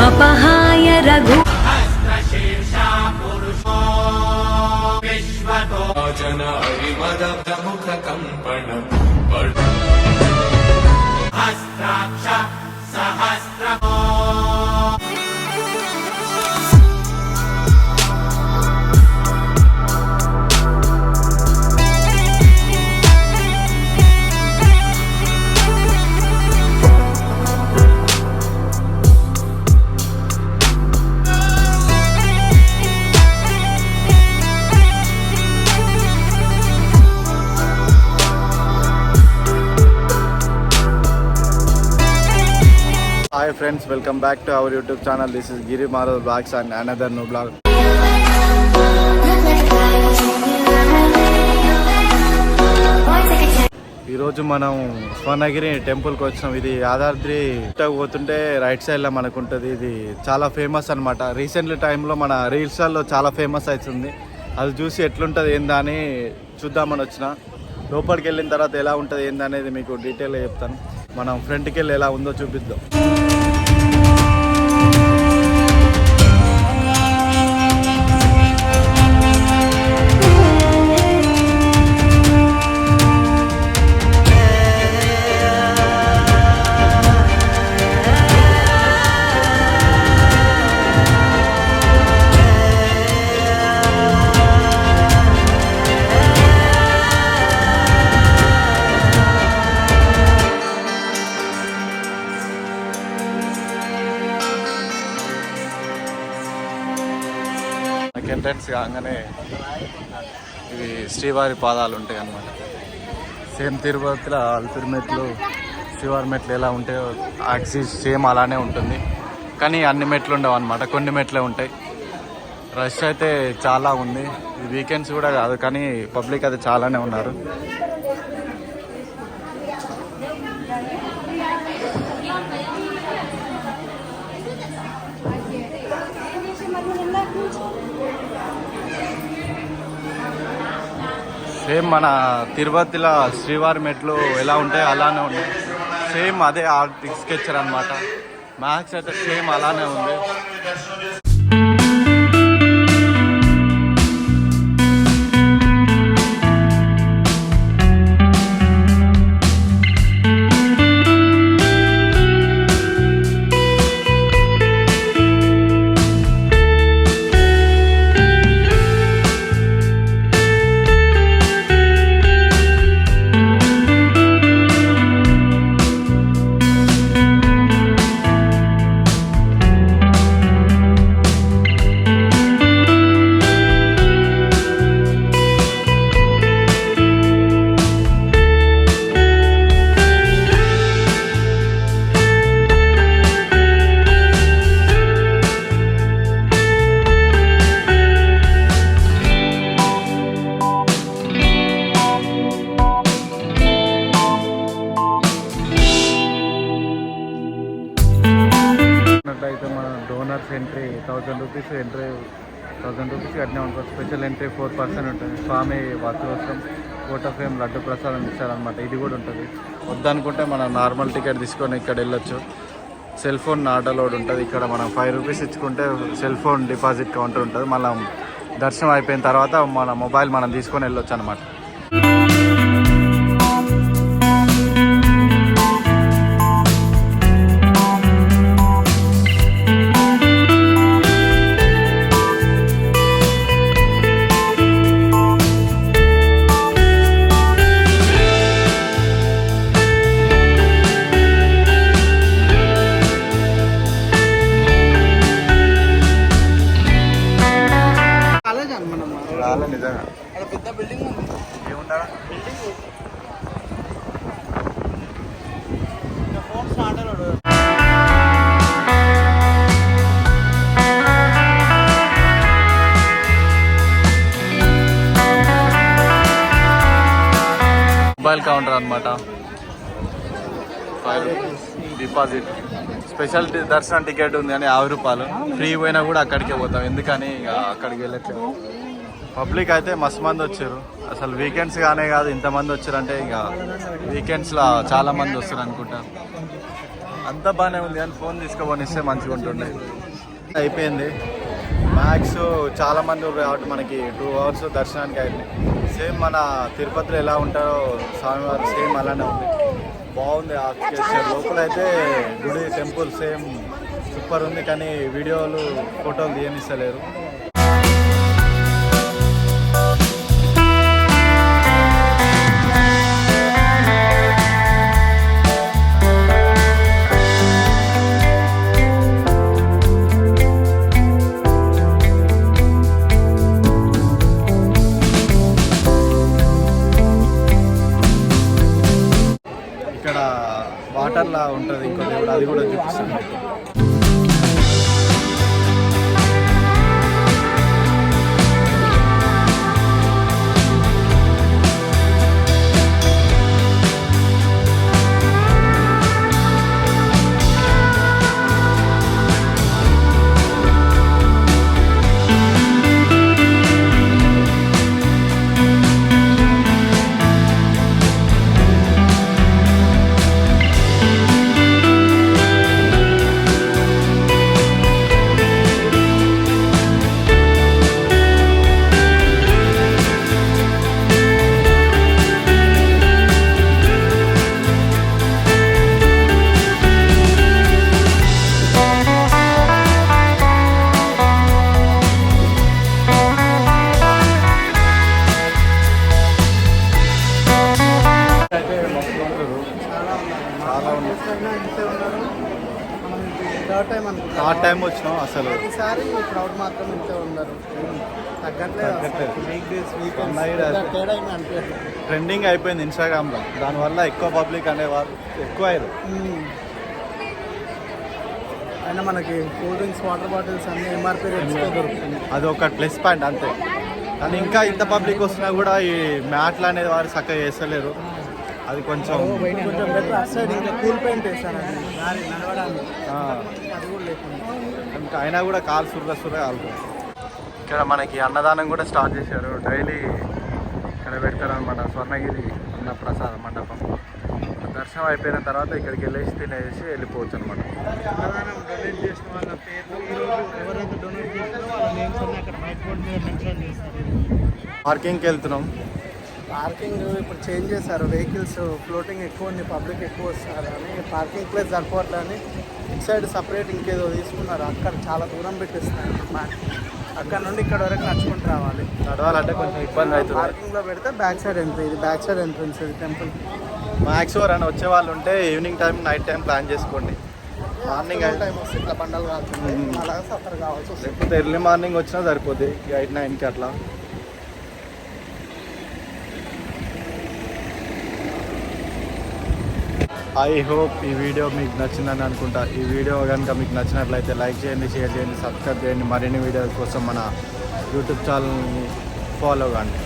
अपहाय रघु जन हरिमद प्रमुख कंपन हस्त्राक्ष सहस्र Hi friends, welcome back to our YouTube channel. This is Giri Maral Vlogs and another new vlog. ఈరోజు మనం స్వర్ణగిరి టెంపుల్కి వచ్చినాం. ఇది యాదాద్రి పోతుంటే రైట్ సైడ్లో మనకు ఉంటుంది. ఇది చాలా ఫేమస్ అనమాట. రీసెంట్ టైంలో మన రీల్స్లలో చాలా ఫేమస్ అవుతుంది. అది చూసి ఎట్లుంటుంది ఏందా అని చూద్దామని వచ్చిన. లోపలికి వెళ్ళిన తర్వాత ఎలా ఉంటుంది ఏందా అనేది మీకు డీటెయిల్గా చెప్తాను. మనం ఫ్రంట్కి వెళ్ళి ఎలా ఉందో చూపిద్దాం. ఎంట్రన్స్ కాగానే ఇవి శ్రీవారి పాదాలు ఉంటాయి అన్నమాట. సేమ్ తిరుపతిలో అల్పిరి మెట్లు శ్రీవారి మెట్లు ఎలా ఉంటాయో యాక్సిస్ సేమ్ అలానే ఉంటుంది. కానీ అన్ని మెట్లు ఉండవు అన్నమాట, కొన్ని మెట్లే ఉంటాయి. రష్ అయితే చాలా ఉంది. వీకెండ్స్ కూడా కాదు కానీ పబ్లిక్ అయితే చాలానే ఉన్నారు. సేమ్ మన తిరుపతిలో శ్రీవారి మెట్లు ఎలా ఉంటాయో అలానే ఉన్నాయి. సేమ్ అదే ఆర్ట్ స్కెచర్ అనమాట. మ్యాక్స్ అయితే సేమ్ అలానే ఉంది. అయితే మన donors entry 1000 rupees entry 1000 rupees కట్టినా అనుకో. స్పెషల్ ఎంట్రీ 4% ఉంటుంది. స్వామి వాస్తవోత్సవం ఫోటో ఫ్రేమ్ లడ్డు ప్రసాదం ఇచ్చారనమాట. ఇది కూడా ఉంటుంది. వద్దనుకుంటే మనం నార్మల్ టికెట్ తీసుకొని ఇక్కడ వెళ్ళొచ్చు. సెల్ ఫోన్ నాట్ అలౌడ్ ఉంటుంది. ఇక్కడ మనం 5 రూపీస్ ఇచ్చుకుంటే సెల్ ఫోన్ డిపాజిట్ కౌంటర్ ఉంటుంది. మళ్ళీ దర్శనం అయిపోయిన తర్వాత మన మొబైల్ మనం తీసుకొని వెళ్ళొచ్చు అనమాట. నిజంగా పెద్ద బిల్డింగ్ ఉంది. ఏముంటా ఫోన్ స్టార్ట్ అయ్యాడు. మొబైల్ కౌంటర్ అనమాట. 5 రూపీస్ డిపాజిట్. స్పెషల్ దర్శనం టికెట్ ఉంది అని 50 రూపాయలు. ఫ్రీ పోయినా కూడా అక్కడికే పోతాం. ఎందుకని ఇక అక్కడికి వెళ్ళట్లేదు. పబ్లిక్ అయితే మస్తు మంది వచ్చారు. అసలు వీకెండ్స్ గానే కాదు ఇంతమంది వచ్చారంటే ఇక వీకెండ్స్లో చాలా మంది వస్తారు అనుకుంటా. అంతా బాగానే ఉంది కానీ ఫోన్ తీసుకుపోనిస్తే మంచిగా ఉంటుండే. అయిపోయింది మ్యాక్స్, చాలా మంది కాబట్టి మనకి 2 hours దర్శనానికి అయింది. సేమ్ మన తిరుపతిలో ఎలా ఉంటారో స్వామివారు సేమ్ అలానే ఉంది. బాగుంది ఆర్కిటెక్చర్. లోపలైతే గుడి టెంపుల్ సేమ్ సూపర్ ఉంది, కానీ వీడియోలు ఫోటోలు తీయనిస్తలేరు. ఇక్కడ వాటర్లా ఉంటుంది ఇంకో దేవుడు, అది కూడా చూపిస్తుంది. థర్డ్ టైం వచ్చినాం. అసలు ఈసారి క్రౌడ్ మాత్రం ఇంతే ఉన్నారు, ట్రెండింగ్ అయిపోయింది ఇన్స్టాగ్రామ్లో. దానివల్ల ఎక్కువ పబ్లిక్ అనేవారు ఎక్కువ అయ్యారు. అయినా మనకి కూల్ డ్రింక్స్, వాటర్ బాటిల్స్ అన్ని ఎంఆర్పీ రేట్స్తో దొరుకుతుంది. అది ఒక ప్లస్ పాయింట్ అంతే. కానీ ఇంకా ఇంత పబ్లిక్ వస్తున్నా కూడా ఈ మ్యాట్లు అనేది వారు చక్కగా చేస్తలేరు. అది కొంచెం బెటర్. అసలు ఇంకా కూల్ పెయింట్ వేస్తాను నడవడానికి, అది కూడా లేకుండా. ఇంకా అయినా కూడా కాలు సుర్ర కాలుతుంది. ఇక్కడ మనకి అన్నదానం కూడా స్టార్ట్ చేశారు. డైలీ ఇక్కడ పెడతారనమాట, స్వర్ణగిరి అన్న ప్రసాద మండపం. దర్శనం అయిపోయిన తర్వాత ఇక్కడికి వెళ్ళేసి తినేసి వెళ్ళిపోవచ్చు అనమాట. అన్నదానం డొనేట్ చేసిన వాళ్ళ పేర్లు ఈరోజు ఎవరైతే డొనేట్ చేస్తారో వాళ్ళ నేమ్స్ అన్ని అక్కడ వైట్ బోర్డ్ మీద మెన్షన్ చేస్తారు. పార్కింగ్కి వెళ్తున్నాం. పార్కింగ్ ఇప్పుడు చేంజ్ చేశారు, వెహికల్స్ ఫ్లోటింగ్ ఎక్కువ ఉంది, పబ్లిక్ ఎక్కువ వస్తున్నారు అని పార్కింగ్ ప్లేస్ సరిపోవట్లని ఇటు సైడ్ సపరేట్ ఇంకేదో తీసుకున్నారు. అక్కడ చాలా దూరం పెట్టిస్తున్నారు. అక్కడ నుండి ఇక్కడ వరకు నడుచుకుంటూ నడవాలంటే కొంచెం ఇబ్బంది అవుతుంది. పార్కింగ్లో పెడితే బ్యాక్ సైడ్ ఎంట్రీ, ఇది బ్యాక్ సైడ్ ఎంట్రన్స్ ఇది టెంపుల్. మ్యాక్స్ ఎవరైనా వచ్చే వాళ్ళు ఉంటే evening time, night time plan చేసుకోండి. మార్నింగ్ టైం వస్తే ఇట్లా బండలు కావాలి, అలాగే సఫర్ కావాల్సి వస్తుంది. లేకపోతే ఎర్లీ మార్నింగ్ వచ్చినా సరిపోద్ది, 8-9కి అట్లా. ఐ హోప్ ఈ వీడియో మీకు నచ్చిందని అనుకుంటా. ఈ వీడియో కనుక మీకు నచ్చినట్లయితే లైక్ చేయండి, షేర్ చేయండి, సబ్స్క్రైబ్ చేయండి. మరిన్ని వీడియోల కోసం మన యూట్యూబ్ ఛానల్ని ఫాలో కాండి.